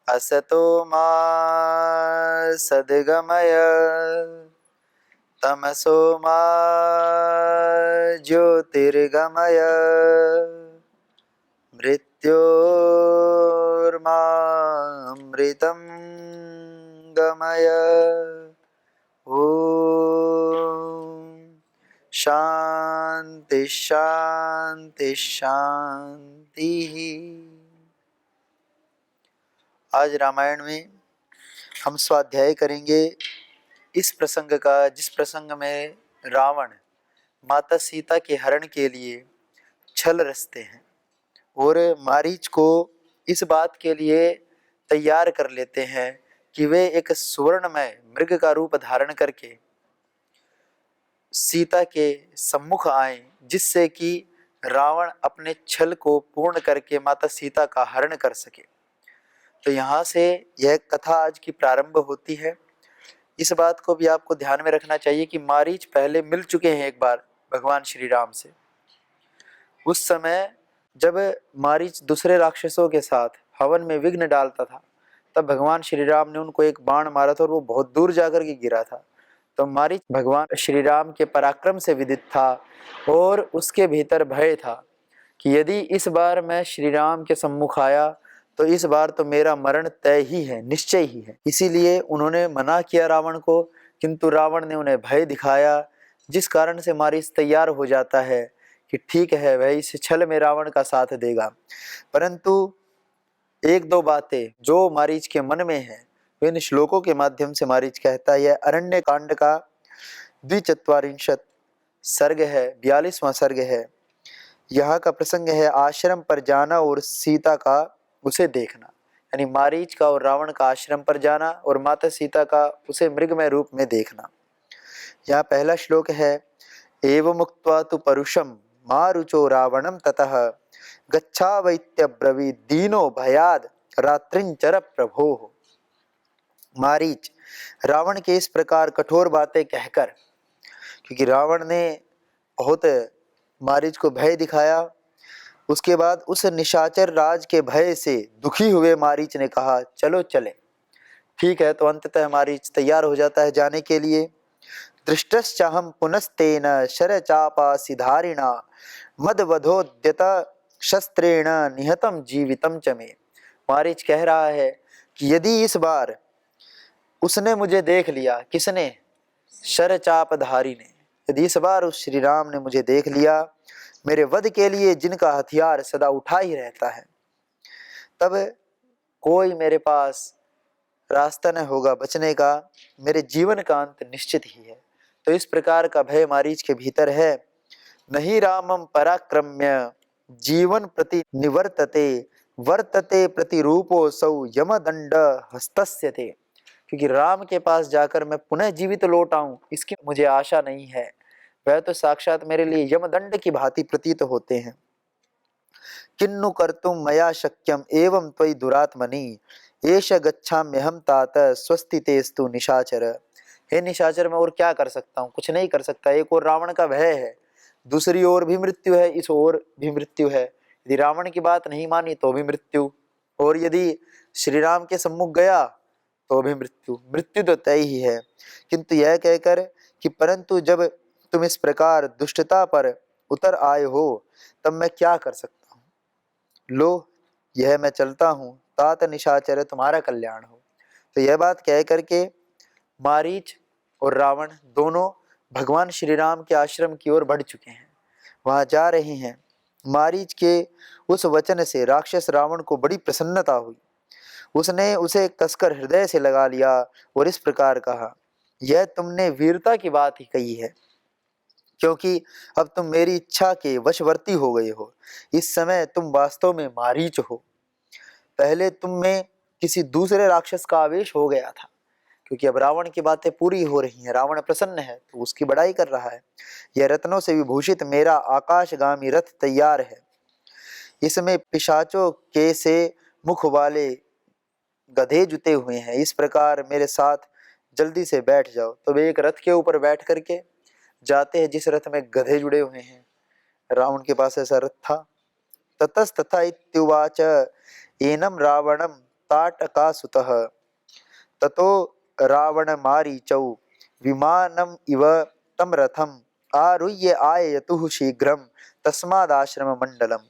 असतो मा सद्गमय तमसो मा ज्योतिर्गमय मृत्योर्मामृतं गमय। ओम शांति शांति शांति। आज रामायण में हम स्वाध्याय करेंगे इस प्रसंग का, जिस प्रसंग में रावण माता सीता के हरण के लिए छल रचते हैं और मारीच को इस बात के लिए तैयार कर लेते हैं कि वे एक सुवर्णमय मृग का रूप धारण करके सीता के सम्मुख आए, जिससे कि रावण अपने छल को पूर्ण करके माता सीता का हरण कर सके। तो यहाँ से यह कथा आज की प्रारंभ होती है। इस बात को भी आपको ध्यान में रखना चाहिए कि मारीच पहले मिल चुके हैं एक बार भगवान श्री राम से। उस समय जब मारीच दूसरे राक्षसों के साथ हवन में विघ्न डालता था, तब भगवान श्री राम ने उनको एक बाण मारा था और वो बहुत दूर जाकर के गिरा था। तो मारीच भगवान श्री राम के पराक्रम से विदित था और उसके भीतर भय था कि यदि इस बार मैं श्री राम के सम्मुख आया तो इस बार तो मेरा मरण तय ही है, निश्चय ही है। इसीलिए उन्होंने मना किया रावण को, किंतु रावण ने उन्हें भय दिखाया, जिस कारण से मारीच तैयार हो जाता है कि ठीक है, वह इस छल में रावण का साथ देगा। परंतु एक दो बातें जो मारीच के मन में है वे इन श्लोकों के माध्यम से मारीच कहता है। यह अरण्य कांड का 24वां सर्ग है, 42वां सर्ग है। यहाँ का प्रसंग है आश्रम पर जाना और सीता का उसे देखना, यानी मारीच का और रावण का आश्रम पर जाना और माता सीता का उसे मृगमय रूप में देखना। यहाँ पहला श्लोक है एवं मुक्त्वा तु परुषम मारुचो रावणम ततः गच्छावैत्यब्रवीत् दीनो भयाद रात्रिंचर प्रभो। मारीच रावण के इस प्रकार कठोर बातें कहकर, क्योंकि रावण ने बहुत मारीच को भय दिखाया, उसके बाद उस निशाचर राज के भय से दुखी हुए मारीच ने कहा चलो चले। ठीक है, तो अंततः मारीच तैयार हो जाता है जाने के लिए। दृष्टश्चाहं पुनस्तेन शरचापासिधारिणा मदवधोद्यत शस्त्रेण निहतम जीवितम च मे। मारीच कह रहा है कि यदि इस बार उसने मुझे देख लिया, किसने? शरचापधारी ने। यदि इस बार उस श्री राम ने मुझे देख लिया, मेरे वध के लिए जिनका हथियार सदा उठा ही रहता है, तब कोई मेरे पास रास्ता न होगा बचने का, मेरे जीवन का अंत निश्चित ही है। तो इस प्रकार का भय मारीच के भीतर है। नहीं रामम पराक्रम्य जीवन प्रति निवर्तते वर्तते प्रतिरूपो सौ यमदंड हस्तस्यते। क्योंकि राम के पास जाकर मैं पुनः जीवित लौट आऊं, इसकी मुझे आशा नहीं है। वह तो साक्षात मेरे लिए यमदंड की भांति प्रतीत होते हैं। किन्नु कर्तुम मया शक्यम एवं त्वयि दुरात्मनि एष गच्छाम्यहं तात स्वस्ति तेस्तु निशाचर। हे निशाचर, मैं और क्या कर सकता हूँ? कुछ नहीं कर सकता। एक और रावण का भय है, दूसरी ओर भी मृत्यु है, इस ओर भी मृत्यु है। यदि रावण की बात नहीं मानी तो भी मृत्यु, और यदि श्री राम के सम्मुख गया तो भी मृत्यु। मृत्यु तो तय ही है। किंतु यह कहकर कि परंतु जब तुम इस प्रकार दुष्टता पर उतर आए हो, तब मैं क्या कर सकता हूँ? लो, यह मैं चलता हूँ, तात निशाचर, तुम्हारा कल्याण हो। तो यह बात कह करके मारीच और रावण दोनों भगवान श्री राम के आश्रम की ओर बढ़ चुके हैं, वहां जा रहे हैं। मारीच के उस वचन से राक्षस रावण को बड़ी प्रसन्नता हुई। उसने उसे कसकर हृदय से लगा लिया और इस प्रकार कहा, यह तुमने वीरता की बात ही कही है, क्योंकि अब तुम मेरी इच्छा के वशवर्ती हो गए हो। इस समय तुम वास्तव में मारीच हो। पहले तुम में किसी दूसरे राक्षस का आवेश हो गया था, क्योंकि अब रावण की बातें पूरी हो रही हैं, रावण प्रसन्न है तो उसकी बड़ाई कर रहा है। यह रत्नों से विभूषित मेरा आकाशगामी रथ तैयार है, इसमें पिशाचों के से मुख वाले गधे जुते हुए हैं, इस प्रकार मेरे साथ जल्दी से बैठ जाओ। तो वे एक रथ के ऊपर बैठ करके जाते हैं जिस रथ में गधे जुड़े हुए हैं। रावण के पास ऐसा रथ था। ततस्तथा इत्युवाच एनम रावणम ताटकासुतः ततो रावण मारीचौ विमानम इव तम रथम आरुह्य आययतुः शीघ्रम तस्मादाश्रम मंडलम।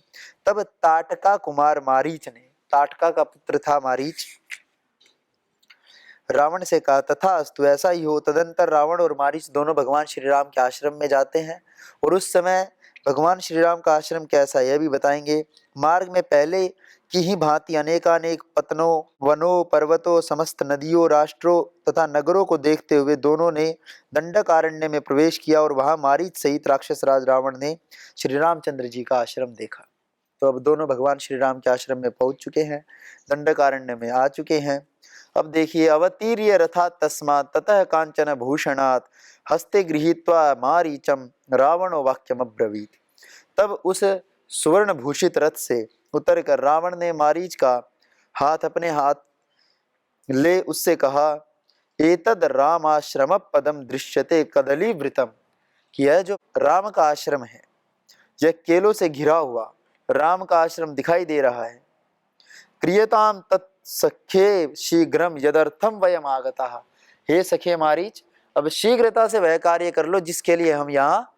तब ताटका कुमार मारीच ने, ताटका का पुत्र था मारीच, रावण से कहा तथा अस्तु, ऐसा ही हो। तदंतर रावण और मारीच दोनों भगवान श्री राम के आश्रम में जाते हैं। और उस समय भगवान श्री राम का आश्रम कैसा है यह भी बताएंगे। मार्ग में पहले की ही भांति अनेकानेक पत्नों, वनों, पर्वतों, समस्त नदियों, राष्ट्रों तथा नगरों को देखते हुए दोनों ने दंडकारण्य में प्रवेश किया और वहां मारीच सहित राक्षस राज रावण ने श्री रामचंद्र जी का आश्रम देखा। तो अब दोनों भगवान श्री राम के आश्रम में पहुंच चुके हैं, दंडकारण्य में आ चुके हैं। अब देखिए, अवतीर्य रथात् तस्मात् ततः कांचन भूषणात् हस्ते गृहीत्वा मारीचम रावणो वाक्यम अब्रवीत। तब उस सुवर्ण भूषित रथ से उतरकर रावण ने मारीच का हाथ अपने हाथ ले उससे कहा, एतद रामाश्रम पदम दृश्यते कदलीवृतम, कि यह जो राम का आश्रम है यह केलों से घिरा हुआ राम का आश्रम दिखाई दे रहा है। क्रियताम तत्सख्ये शीघ्रम यदर्थम वयम आगता। हे सखे मारीच, अब शीघ्रता से वह कार्य कर लो जिसके लिए हम यहाँ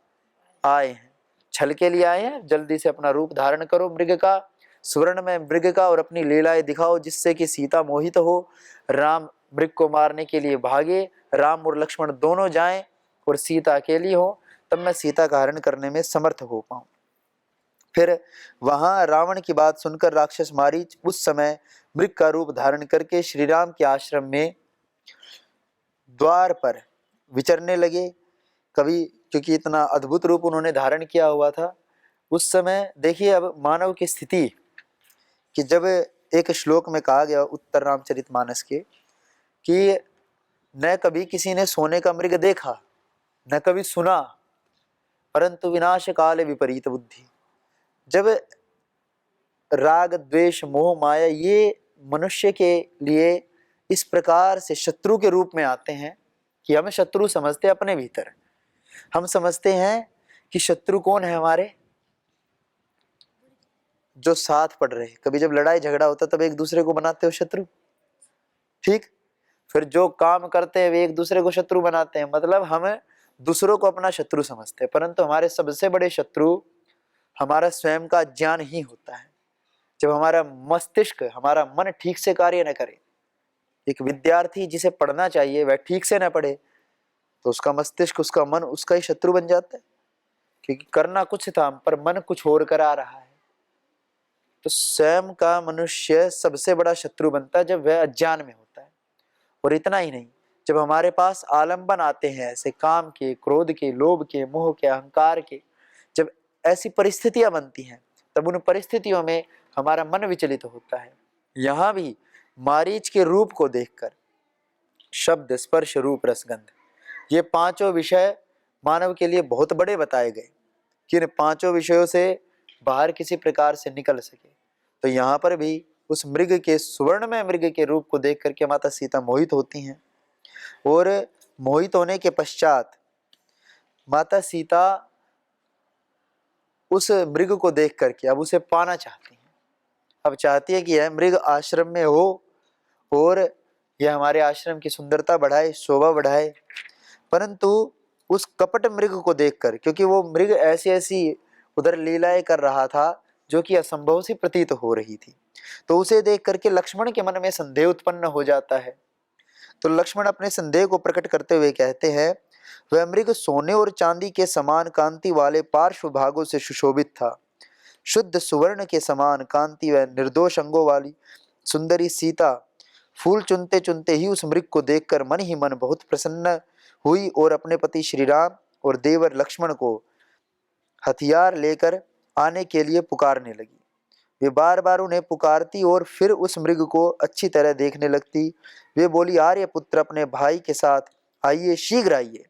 आए हैं। छल के लिए आए हैं, जल्दी से अपना रूप धारण करो मृग का, स्वर्ण में मृग का, और अपनी लीलाएं दिखाओ जिससे कि सीता मोहित हो, राम मृग को मारने के लिए भागे, राम और लक्ष्मण दोनों जाएं और सीता अकेली हो, तब मैं सीता का हरण करने में समर्थ हो पाऊं। फिर वहां रावण की बात सुनकर राक्षस मारीच उस समय मृग का रूप धारण करके श्री राम के आश्रम में द्वार पर विचरने लगे। कभी, क्योंकि इतना अद्भुत रूप उन्होंने धारण किया हुआ था उस समय। देखिए अब मानव की स्थिति, कि जब एक श्लोक में कहा गया उत्तर रामचरितमानस के कि न कभी किसी ने सोने का मृग देखा, न कभी सुना, परंतु विनाश काल विपरीत बुद्धि। जब राग, द्वेष, मोह, माया ये मनुष्य के लिए इस प्रकार से शत्रु के रूप में आते हैं कि हमें शत्रु समझते अपने भीतर, हम समझते हैं कि शत्रु कौन है हमारे, जो साथ पड़ रहे। कभी जब लड़ाई झगड़ा होता तब एक दूसरे को बनाते हो शत्रु, ठीक। फिर जो काम करते हैं वे एक दूसरे को शत्रु बनाते हैं, मतलब हम दूसरों को अपना शत्रु समझते हैं। परंतु हमारे सबसे बड़े शत्रु हमारा स्वयं का ज्ञान ही होता है। जब हमारा मस्तिष्क, हमारा मन ठीक से कार्य न करे, एक विद्यार्थी जिसे पढ़ना चाहिए वह ठीक से न पढ़े, तो उसका मस्तिष्क, उसका मन उसका ही शत्रु बन जाता है, क्योंकि करना कुछ था पर मन कुछ और करा रहा है। तो स्वयं का मनुष्य सबसे बड़ा शत्रु बनता है जब वह अज्ञान में होता है। और इतना ही नहीं, जब हमारे पास आलंबन आते हैं ऐसे काम के, क्रोध के, लोभ के, मोह के, अहंकार के, जब ऐसी परिस्थितियां बनती हैं तब उन परिस्थितियों में हमारा मन विचलित होता है। यहाँ भी मारीच के रूप को देखकर शब्द, स्पर्श, रूप, रसगंध, ये पांचों विषय मानव के लिए बहुत बड़े बताए गए कि इन पांचों विषयों से बाहर किसी प्रकार से निकल सके। तो यहाँ पर भी उस मृग के, सुवर्ण में मृग के रूप को देख करके माता सीता मोहित होती हैं। और मोहित होने के पश्चात माता सीता उस मृग को देख करके अब उसे पाना चाहती हैं। अब चाहती है कि यह मृग आश्रम में हो और यह हमारे आश्रम की सुंदरता बढ़ाए, शोभा बढ़ाए। परंतु उस कपट मृग को देखकर, क्योंकि वो मृग ऐसी ऐसी उधर लीलाएं कर रहा था जो कि असंभव सी प्रतीत हो रही थी, तो उसे देख करके लक्ष्मण के मन में संदेह उत्पन्न हो जाता है। तो लक्ष्मण अपने संदेह को प्रकट करते हुए कहते हैं, वह मृग सोने और चांदी के समान कांति वाले पार्श्व भागों से सुशोभित था। शुद्ध सुवर्ण के समान कांति व निर्दोष अंगों वाली सुंदरी सीता फूल चुनते चुनते ही उस मृग को देखकर मन ही मन बहुत प्रसन्न हुई और अपने पति श्री राम और देवर लक्ष्मण को हथियार लेकर आने के लिए पुकारने लगी। वे बार बार उन्हें पुकारती और फिर उस मृग को अच्छी तरह देखने लगती। वे बोली, आर्य पुत्र अपने भाई के साथ आइए, शीघ्र आइए।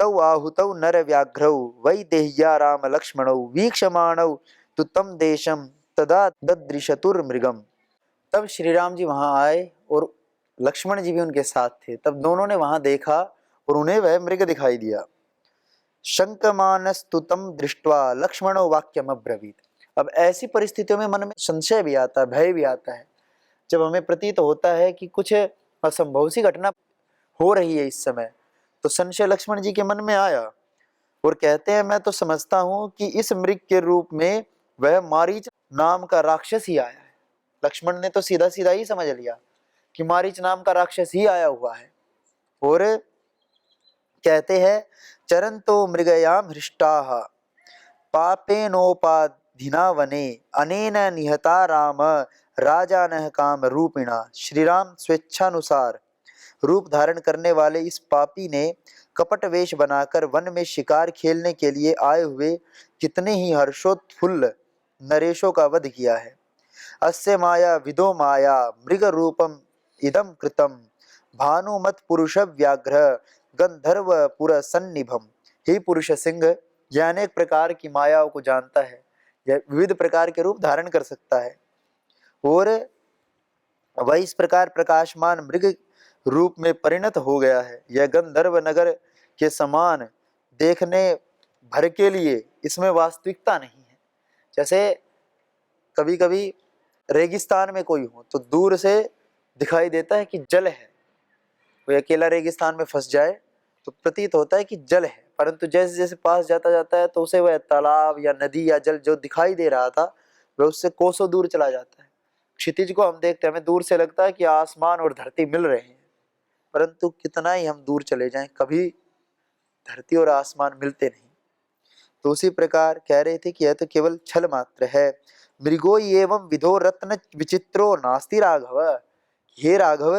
तौ आहुतौ नर व्याघ्रौ वै देह्या राम लक्ष्मणौ वीक्षमाणौ तु तम देशम तदा ददृशतुर्मृगम। तब श्री राम जी वहां आए और लक्ष्मण जी भी उनके साथ थे। तब दोनों ने वहां देखा और उन्हें वह मृग दिखाई दिया। शंकमानस्तु तम दृष्ट्वा लक्ष्मणो वाक्यम अब्रवीत। अब ऐसी परिस्थितियों में मन में संशय भी आता है, भय भी आता है। जब हमें प्रतीत होता है कि कुछ असंभव सी घटना हो रही है इस समय, तो संशय लक्ष्मण जी के मन में आया और कहते हैं, मैं तो समझता हूं कि इस मृग के रूप में वह मारीच नाम का राक्षस ही आया है। लक्ष्मण ने तो सीधा सीधा ही समझ लिया कि मारीच नाम का राक्षस ही आया हुआ है। और कहते हैं, चरंतो मृगयाम हृष्टाः पापेनोपाधिना वने अनेन निहता राम राजानः काम रूपिणा। श्री राम स्वेच्छानुसार रूप धारण करने वाले इस पापी ने कपट वेश बनाकर वन में शिकार खेलने के लिए आए हुए कितने ही हर्षोत्फुल्ल नरेशों का वध किया है। अस्य माया विदो माया मृग रूपम इदम कृतम भानुमत पुरुष व्याघ्र गंधर्व पुर सन्निभम। हे पुरुष सिंह, यह अनेक प्रकार की मायाओं को जानता है, यह विविध प्रकार के रूप धारण कर सकता है और वह इस प्रकार प्रकाशमान मृग रूप में परिणत हो गया है। यह गंधर्व नगर के समान देखने भर के लिए इसमें वास्तविकता नहीं है। जैसे कभी कभी रेगिस्तान में कोई हो तो दूर से दिखाई देता है कि जल है, कोई अकेला रेगिस्तान में फंस जाए तो प्रतीत होता है कि जल है, परंतु जैसे जैसे पास जाता जाता है तो उसे वह तालाब या नदी या जल जो दिखाई दे रहा था वह उससे कोसों दूर चला जाता है। क्षितिज को हम देखते हैं, हमें दूर से लगता है कि आसमान और धरती मिल रहे हैं, परंतु कितना ही हम दूर चले जाएं कभी धरती और आसमान मिलते नहीं। तो उसी प्रकार कह रहे थे कि यह तो केवल छल मात्र है। मृगो एवं विधो रत्न विचित्रो नास्ति राघव। हे राघव,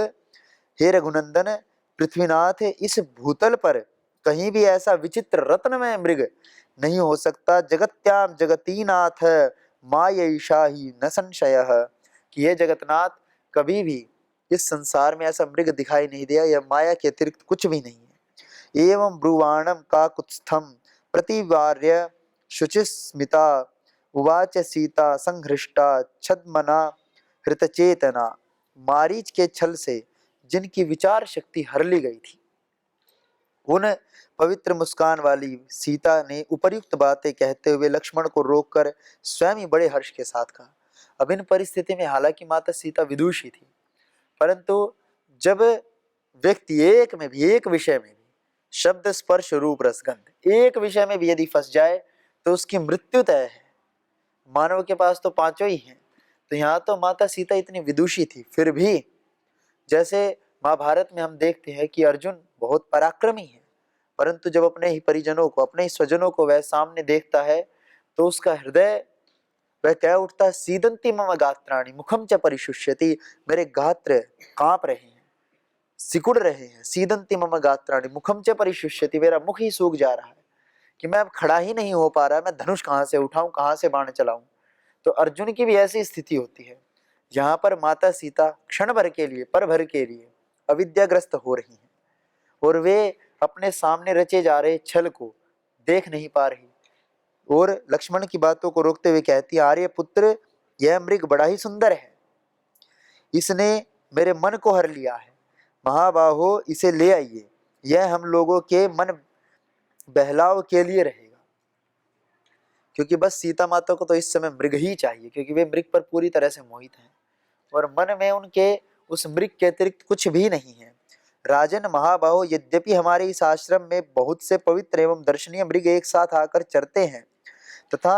हे रघुनंदन, पृथ्वीनाथ, इस भूतल पर कहीं भी ऐसा विचित्र रत्नमय मृग नहीं हो सकता। जगत्याम जगतीनाथ मायैषा ही न संशयः। कि हे जगतनाथ, कभी भी इस संसार में ऐसा मृग दिखाई नहीं दिया, यह माया के अतिरिक्त कुछ भी नहीं है। एवं ब्रुवाणम काकुत्स्थम प्रतिवार्य शुचिस्मिता उवाच सीता संहृष्टा छद्मना हृतचेतना। मारीच के छल से जिनकी विचार शक्ति हर ली गई थी, उन पवित्र मुस्कान वाली सीता ने उपर्युक्त बातें कहते हुए लक्ष्मण को रोककर स्वयं ही बड़े हर्ष के साथ कहा। अब इन परिस्थिति में हालांकि माता सीता विदुषी थी, परंतु जब व्यक्ति एक विषय में भी शब्द स्पर्श रूप रसगंध एक विषय में भी यदि फंस जाए तो उसकी मृत्यु तय है। मानव के पास तो पांचों ही हैं, तो यहाँ तो माता सीता इतनी विदुषी थी, फिर भी जैसे महाभारत में हम देखते हैं कि अर्जुन बहुत पराक्रमी है, परंतु जब अपने ही परिजनों को, अपने ही स्वजनों को वह सामने देखता है तो उसका हृदय वह कह उठता है, सीदंती मम गात्राणि मुखम च परिशुष्यति। मेरे गात्र कांप रहे हैं, सिकुड़ रहे हैं। सीदंती मम गात्राणि मुखम च परिशुष्यति, मेरा मुख ही सूख जा रहा है कि मैं अब खड़ा ही नहीं हो पा रहा, मैं धनुष कहाँ से उठाऊं, कहाँ से बाण चलाऊं। तो अर्जुन की भी ऐसी स्थिति होती है। यहाँ पर माता सीता क्षण भर के लिए, पल भर के लिए अविद्याग्रस्त हो रही हैं और वे अपने सामने रचे जा रहे छल को देख नहीं पा रही और लक्ष्मण की बातों को रोकते हुए कहती, आर्य पुत्र, यह मृग बड़ा ही सुंदर है, इसने मेरे मन को हर लिया है। महाबाहो, इसे ले आइए, यह हम लोगों के मन बहलाव के लिए रहेगा। क्योंकि बस सीता माता को तो इस समय मृग ही चाहिए, क्योंकि वे मृग पर पूरी तरह से मोहित हैं और मन में उनके उस मृग के अतिरिक्त कुछ भी नहीं है। राजन महाबाहो, यद्यपि हमारे इस आश्रम में बहुत से पवित्र एवं दर्शनीय मृग एक साथ आकर चरते हैं तथा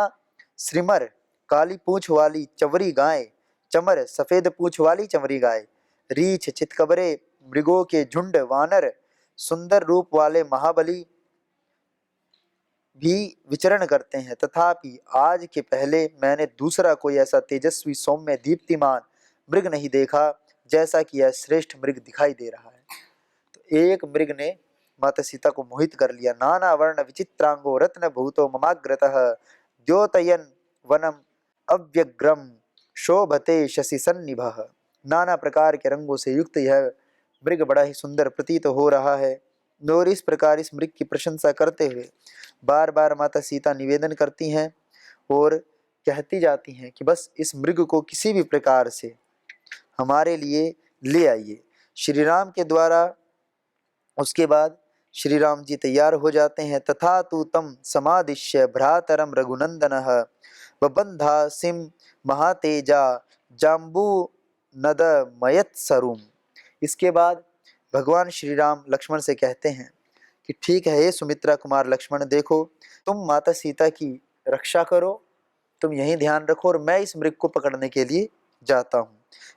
श्रीमर काली पूंछ वाली चवरी गाय, चमर सफेद पूंछ वाली चमरी गाय, रीछ चितकबरे मृगों के झुंड, वानर, सुंदर रूप वाले महाबली भी विचरण करते हैं, तथापि आज के पहले मैंने दूसरा कोई ऐसा तेजस्वी सौम्य दीप्तिमान मृग नहीं देखा जैसा कि यह श्रेष्ठ मृग दिखाई दे रहा है। तो एक मृग ने माता सीता को मोहित कर लिया। नाना वर्ण विचित्रांगो रत्न भूतो ममाग्रतः द्योतयन वनम अव्यग्रम शोभते शशि सन्निभः। नाना प्रकार के रंगों से युक्त यह मृग बड़ा ही सुंदर प्रतीत हो रहा है। और इस प्रकार इस मृग की प्रशंसा करते हुए बार बार माता सीता निवेदन करती हैं और कहती जाती हैं कि बस इस मृग को किसी भी प्रकार से हमारे लिए ले आइए। श्री राम के द्वारा उसके बाद श्री राम जी तैयार हो जाते हैं। तथा तु तम समादिश्य भ्रातरम रघुनंदनः बबंधा सिम महातेजा जाम्बू नद मयत्सरुम। इसके बाद भगवान श्री राम लक्ष्मण से कहते हैं कि ठीक है, हे सुमित्रा कुमार लक्ष्मण, देखो तुम माता सीता की रक्षा करो, तुम यही ध्यान रखो और मैं इस मृग को पकड़ने के लिए जाता हूँ।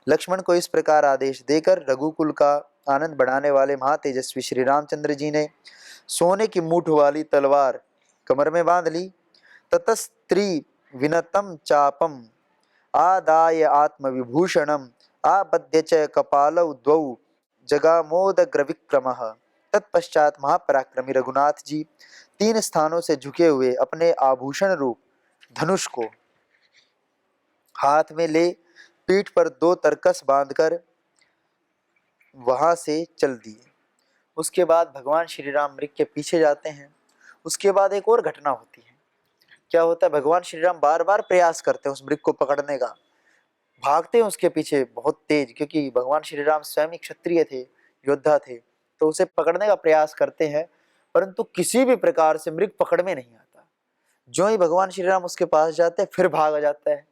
लक्ष्मण को इस प्रकार आदेश देकर रघुकुल का आनंद बढ़ाने वाले महातेजस्वी श्री रामचंद्र जी ने सोने की मूठ वाली तलवार कमर में बांध ली। ततस्त्री विनतम चापम आदाय आत्मविभूषणम आबद्य च कपालौ द्वौ जगामोदग्र विक्रमः। तत्पश्चात महापराक्रमी रघुनाथ जी 3 स्थानों से झुके हुए अपने आभूषण रूप धनुष को हाथ में ले पीठ पर 2 तरकस बांधकर वहां से चल दिए। उसके बाद भगवान श्री राम मृग के पीछे जाते हैं। उसके बाद एक और घटना होती है। क्या होता है, भगवान श्री राम बार बार प्रयास करते हैं उस मृग को पकड़ने का, भागते हैं उसके पीछे बहुत तेज, क्योंकि भगवान श्री राम स्वयं क्षत्रिय थे, योद्धा थे, तो उसे पकड़ने का प्रयास करते हैं, परंतु किसी भी प्रकार से मृग पकड़ में नहीं आता। जो ही भगवान श्री राम उसके पास जाते हैं फिर भाग जाता है,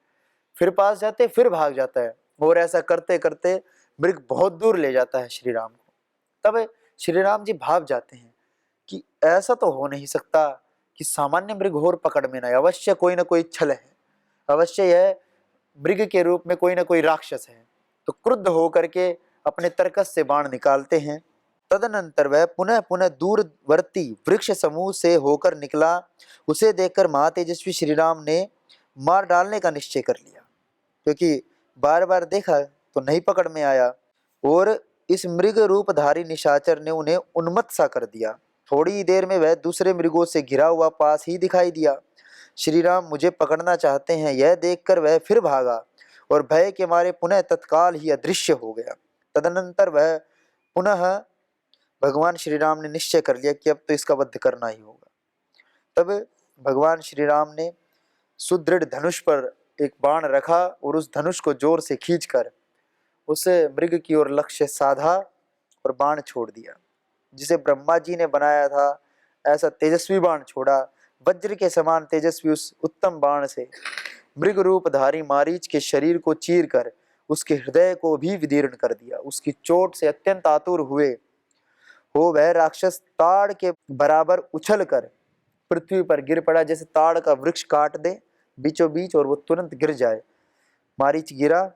फिर पास जाते फिर भाग जाता है, और ऐसा करते करते मृग बहुत दूर ले जाता है श्री राम को। तब श्री राम जी भाग जाते हैं कि ऐसा तो हो नहीं सकता कि सामान्य मृग और पकड़ में नहीं, अवश्य कोई ना कोई छल है, अवश्य यह मृग के रूप में कोई ना कोई राक्षस है। तो क्रुद्ध होकर के अपने तरकस से बाण निकालते हैं। तदनंतर वह पुनः पुनः दूरवर्ती वृक्ष समूह से होकर निकला। उसे देखकर महातेजस्वी श्री राम ने मार डालने का निश्चय कर लिया, क्योंकि बार बार देखा तो नहीं पकड़ में आया, और इस मृग रूपधारी निशाचर ने उन्हें उन्मत्त सा कर दिया। थोड़ी देर में वह दूसरे मृगों से घिरा हुआ पास ही दिखाई दिया। श्री राम मुझे पकड़ना चाहते हैं, यह देखकर वह फिर भागा और भय के मारे पुनः तत्काल ही अदृश्य हो गया। तदनंतर वह पुनः भगवान श्री राम ने निश्चय कर लिया कि अब तो इसका वध करना ही होगा। तब भगवान श्री राम ने सुदृढ़ धनुष पर एक बाण रखा और उस धनुष को जोर से खींचकर उस मृग की ओर लक्ष्य साधा और बाण छोड़ दिया। जिसे ब्रह्मा जी ने बनाया था ऐसा तेजस्वी बाण छोड़ा। वज्र के समान तेजस्वी उस उत्तम बाण से मृग रूपधारी मारीच के शरीर को चीरकर उसके हृदय को भी विदीर्ण कर दिया। उसकी चोट से अत्यंत आतुर हुए हो वह राक्षस ताड़ के बराबर उछल कर पृथ्वी पर गिर पड़ा, जैसे ताड़ का वृक्ष काट दे बीचों बीच और वो तुरंत गिर जाए। मारीच गिरा,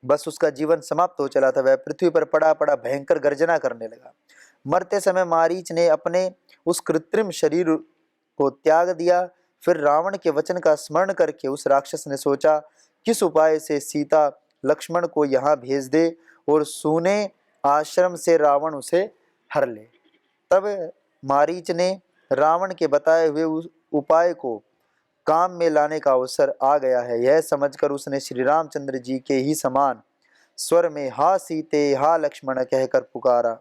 बस उसका जीवन समाप्त हो चला था। वह पृथ्वी पर पड़ा पड़ा भयंकर गर्जना करने लगा। मरते समय मारीच ने अपने उस कृत्रिम शरीर को त्याग दिया। फिर रावण के वचन का स्मरण करके उस राक्षस ने सोचा किस उपाय से सीता लक्ष्मण को यहाँ भेज दे और सूने आश्रम से रावण उसे हर ले। तब मारीच ने रावण के बताए हुए उस उपाय को काम में लाने का अवसर आ गया है, यह समझकर उसने श्री रामचंद्र जी के ही समान स्वर में हा सीते हा लक्ष्मण कहकर पुकारा।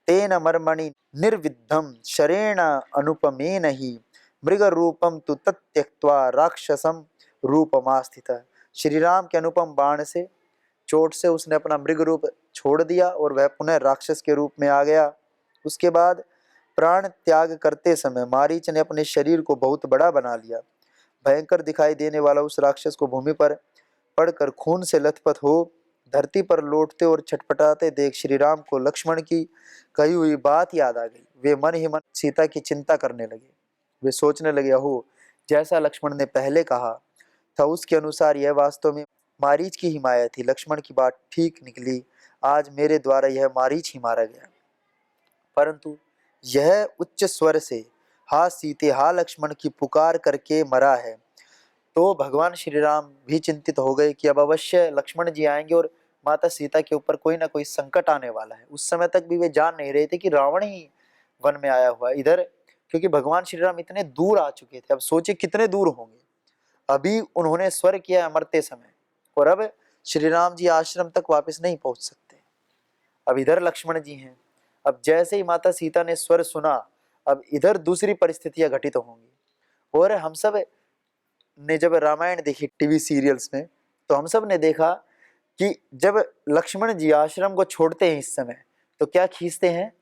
तेन मर्मणि निर्विद्धम शरेण अनुपमेन ही मृग रूपम तु तत्यक्त्वा राक्षसम रूपमास्थित। श्री राम के अनुपम बाण से चोट से उसने अपना मृग रूप छोड़ दिया और वह पुनः राक्षस के रूप में आ गया। उसके बाद प्राण त्याग करते समय मारीच ने अपने शरीर को बहुत बड़ा बना लिया। भयंकर दिखाई देने वाला उस राक्षस को भूमि पर पड़कर खून से लथपथ हो धरती पर लौटते और छटपटाते देख श्री राम को लक्ष्मण की कही हुई बात याद आ गई। वे मन ही मन सीता की चिंता करने लगे। वे सोचने लगे, हो जैसा लक्ष्मण ने पहले कहा था उसके अनुसार यह वास्तव में मारीच की ही माया थी। लक्ष्मण की बात ठीक निकली, आज मेरे द्वारा यह मारीच ही मारा गया। परंतु यह उच्च स्वर से हा सीते हा लक्ष्मण की पुकार करके मरा है। तो भगवान श्री राम भी चिंतित हो गए कि अब अवश्य लक्ष्मण जी आएंगे और माता सीता के ऊपर कोई ना कोई संकट आने वाला है। उस समय तक भी वे जान नहीं रहे थे कि रावण ही वन में आया हुआ है इधर, क्योंकि भगवान श्री राम इतने दूर आ चुके थे। अब सोचे कितने दूर होंगे। अभी उन्होंने स्वर किया मरते समय, और अब श्री राम जी आश्रम तक वापस नहीं पहुंच सकते। अब इधर लक्ष्मण जी हैं। अब जैसे ही माता सीता ने स्वर सुना, अब इधर दूसरी परिस्थितियां घटित होंगी। और हम सब ने जब रामायण देखी टीवी सीरियल्स में, तो हम सब ने देखा कि जब लक्ष्मण जी आश्रम को छोड़ते हैं इस समय, तो क्या खींचते हैं?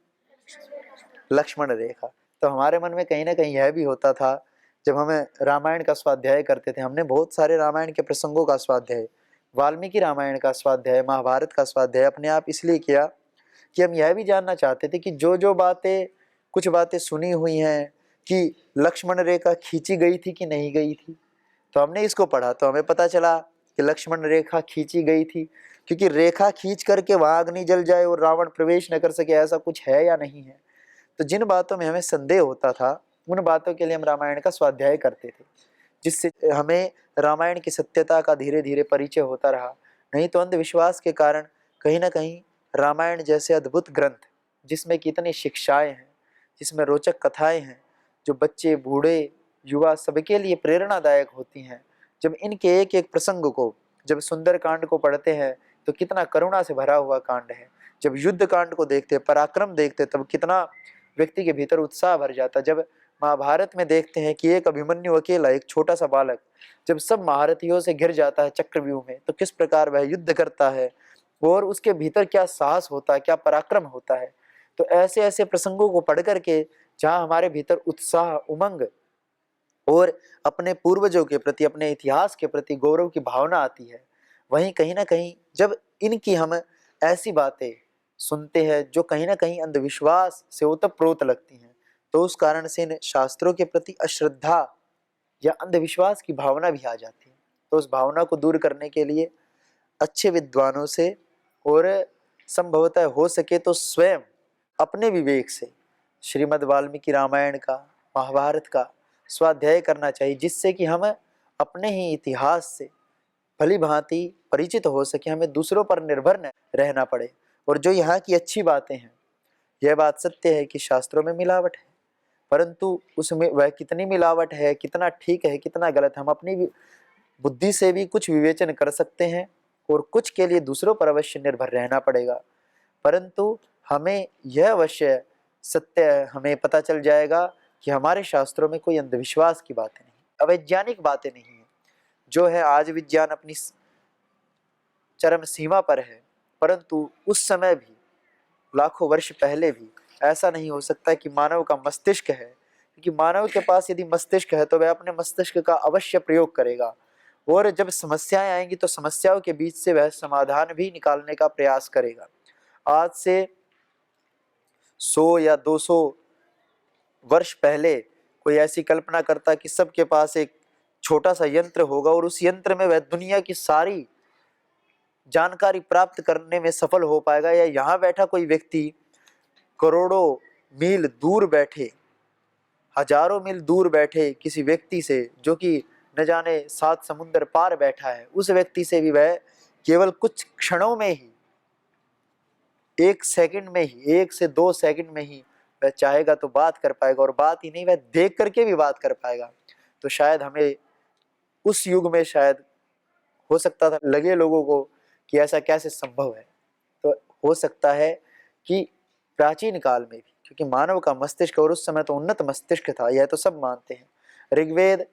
लक्ष्मण रेखा। तो हमारे मन में कहीं ना कहीं यह भी होता था, जब हमें रामायण का स्वाध्याय करते थे, हमने बहुत सारे रामायण के प्रसंगों का स्वाध्याय, वाल्मीकि रामायण का स्वाध्याय, महाभारत का स्वाध्याय अपने आप इसलिए किया कि हम यह भी जानना चाहते थे कि जो जो बातें, कुछ बातें सुनी हुई हैं कि लक्ष्मण रेखा खींची गई थी कि नहीं गई थी, तो हमने इसको पढ़ा तो हमें पता चला कि लक्ष्मण रेखा खींची गई थी, क्योंकि रेखा खींच करके वहां अग्नि जल जाए और रावण प्रवेश न कर सके, ऐसा कुछ है या नहीं है। तो जिन बातों में हमें संदेह होता था, उन बातों के लिए हम रामायण का स्वाध्याय करते थे, जिससे हमें रामायण की सत्यता का धीरे धीरे परिचय होता रहा। नहीं तो अंधविश्वास के कारण कहीं ना कहीं रामायण जैसे अद्भुत ग्रंथ, जिसमें कितनी शिक्षाएं हैं, जिसमें रोचक कथाएं हैं, जो बच्चे बूढ़े युवा सबके लिए प्रेरणादायक होती हैं, जब इनके एक एक प्रसंग को, जब सुंदर कांड को पढ़ते हैं तो कितना करुणा से भरा हुआ कांड है। जब युद्ध कांड को देखते, पराक्रम देखते, तब कितना व्यक्ति के भीतर उत्साह भर जाता। जब महाभारत में देखते हैं कि एक अभिमन्यु अकेला, एक छोटा सा बालक, जब सब महारथियों से घिर जाता है चक्रव्यूह में, तो किस प्रकार वह युद्ध करता है और उसके भीतर क्या साहस होता है, क्या पराक्रम होता है। तो ऐसे ऐसे प्रसंगों को पढ़ करके जहाँ हमारे भीतर उत्साह, उमंग और अपने पूर्वजों के प्रति, अपने इतिहास के प्रति गौरव की भावना आती है, वहीं कहीं ना कहीं जब इनकी हम ऐसी बातें सुनते हैं जो कहीं ना कहीं अंधविश्वास से ओतप्रोत लगती हैं, तो उस कारण से इन शास्त्रों के प्रति अश्रद्धा या अंधविश्वास की भावना भी आ जाती है। तो उस भावना को दूर करने के लिए अच्छे विद्वानों से, और संभवतः हो सके तो स्वयं अपने विवेक से श्रीमद् वाल्मीकि रामायण का, महाभारत का स्वाध्याय करना चाहिए, जिससे कि हम अपने ही इतिहास से भली भांति परिचित हो सके, हमें दूसरों पर निर्भर न रहना पड़े। और जो यहाँ की अच्छी बातें हैं, यह बात सत्य है कि शास्त्रों में मिलावट है, परंतु उसमें वह कितनी मिलावट है, कितना ठीक है, कितना गलत, हम अपनी बुद्धि से भी कुछ विवेचन कर सकते हैं, और कुछ के लिए दूसरों पर अवश्य निर्भर रहना पड़ेगा। परंतु हमें यह अवश्य सत्य हमें पता चल जाएगा कि हमारे शास्त्रों में कोई अंधविश्वास की बातें नहीं, अवैज्ञानिक बातें नहीं है। जो है आज विज्ञान अपनी चरम सीमा पर है, परंतु उस समय भी, लाखों वर्ष पहले भी ऐसा नहीं हो सकता कि मानव का मस्तिष्क है, क्योंकि मानव के पास यदि मस्तिष्क है तो वह अपने मस्तिष्क का अवश्य प्रयोग करेगा, और जब समस्याएं आएंगी तो समस्याओं के बीच से वह समाधान भी निकालने का प्रयास करेगा। आज से 100 या 200 वर्ष पहले कोई ऐसी कल्पना करता कि सबके पास एक छोटा सा यंत्र होगा और उस यंत्र में वह दुनिया की सारी जानकारी प्राप्त करने में सफल हो पाएगा, या यहाँ बैठा कोई व्यक्ति करोड़ों मील दूर बैठे, हजारों मील दूर बैठे किसी व्यक्ति से, जो कि न जाने 7 समुंदर पार बैठा है, उस व्यक्ति से भी वह केवल कुछ क्षणों में ही, 1 सेकंड में ही, 1 से 2 सेकंड में ही वह चाहेगा तो बात कर पाएगा, और बात ही नहीं, वह देख करके भी बात कर पाएगा। तो शायद हमें उस युग में शायद हो सकता था लगे लोगों को कि ऐसा कैसे संभव है। तो हो सकता है कि प्राचीन काल में भी, क्योंकि मानव का मस्तिष्क, और उस समय तो उन्नत मस्तिष्क था, यह तो सब मानते हैं। ऋग्वेद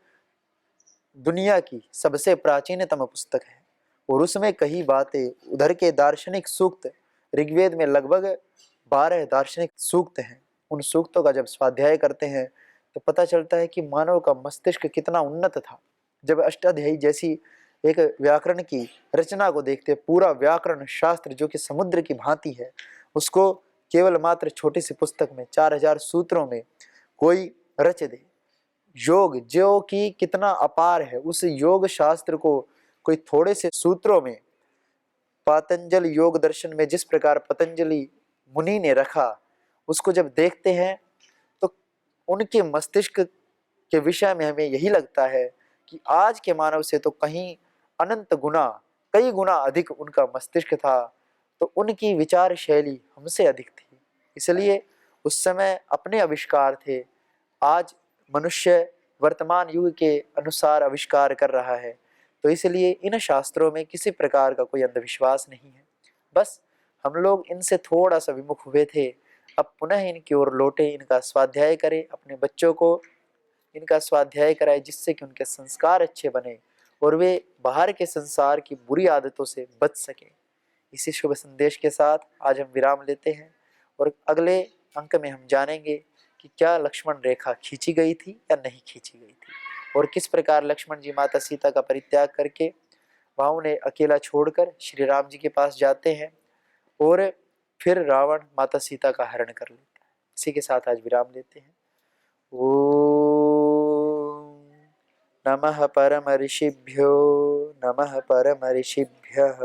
दुनिया की सबसे प्राचीनतम पुस्तक है, और उसमें कई बातें, उधर के दार्शनिक सूक्त, ऋग्वेद में लगभग 12 दार्शनिक सूक्त हैं। उन सूक्तों का जब स्वाध्याय करते हैं तो पता चलता है कि मानव का मस्तिष्क कितना उन्नत था। जब अष्टाध्यायी जैसी एक व्याकरण की रचना को देखते, पूरा व्याकरण शास्त्र जो कि समुद्र की भांति है, उसको केवल मात्र छोटी सी पुस्तक में 4000 सूत्रों में कोई रच दे। योग जो कि कितना अपार है, उस योग शास्त्र को कोई थोड़े से सूत्रों में, पातंजल योग दर्शन में जिस प्रकार पतंजलि मुनि ने रखा, उसको जब देखते हैं तो उनके मस्तिष्क के विषय में हमें यही लगता है कि आज के मानव से तो कहीं अनंत गुना, कई गुना अधिक उनका मस्तिष्क था। तो उनकी विचार शैली हमसे अधिक थी, इसलिए उस समय अपने आविष्कार थे। आज मनुष्य वर्तमान युग के अनुसार आविष्कार कर रहा है। तो इसलिए इन शास्त्रों में किसी प्रकार का कोई अंधविश्वास नहीं है। बस हम लोग इनसे थोड़ा सा विमुख हुए थे, अब पुनः इनकी ओर लौटे, इनका स्वाध्याय करें, अपने बच्चों को इनका स्वाध्याय कराए, जिससे कि उनके संस्कार अच्छे बने और वे बाहर के संसार की बुरी आदतों से बच सके। इसी शुभ संदेश के साथ आज हम विराम लेते हैं और अगले अंक में हम जानेंगे कि क्या लक्ष्मण रेखा खींची गई थी या नहीं खींची गई थी, और किस प्रकार लक्ष्मण जी माता सीता का परित्याग करके वहां उन्हें अकेला छोड़कर श्री राम जी के पास जाते हैं और फिर रावण माता सीता का हरण कर लेता है। इसी के साथ आज विराम लेते हैं। ओम नमः परम ऋषिभ्यो, नमः परम ऋषिभ्यः।